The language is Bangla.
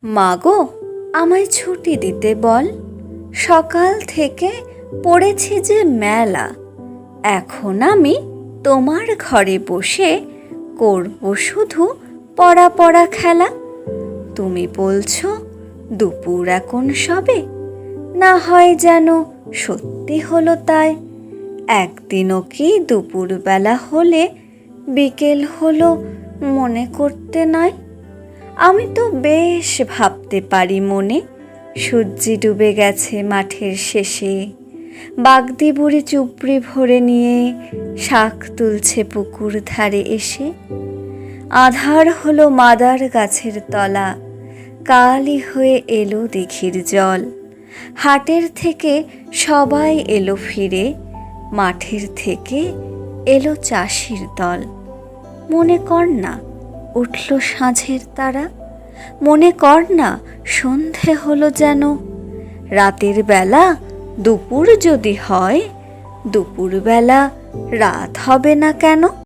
মাগো, আমায় ছুটি দিতে বল। সকাল থেকে পড়েছি যে মেলা। এখন আমি তোমার ঘরে বসে করব শুধু পড়া পড়া খেলা। তুমি বলছো দুপুর এখন সবে, না হয় যেন সত্যি হলো তাই। একদিনও কি দুপুরবেলা হলে বিকেল হলো মনে করতে নাই? আমি তো বেশ ভাবতে পারি মনে, সূর্যি ডুবে গেছে মাঠের শেষে। বাগদি বুড়ি চুপড়ি ভরে নিয়ে শাক তুলছে পুকুর ধারে এসে। আধার হলো মাদার গাছের তলা, কালই হয়ে এলো দিঘির জল। হাটের থেকে সবাই এলো ফিরে, মাঠের থেকে এলো চাষির দল। মনে কর না উঠল সাঁঝের তারা, মনে কর না সন্ধে হলো যেন। রাতের বেলা দুপুর যদি হয়, দুপুরবেলা রাত হবে না কেন?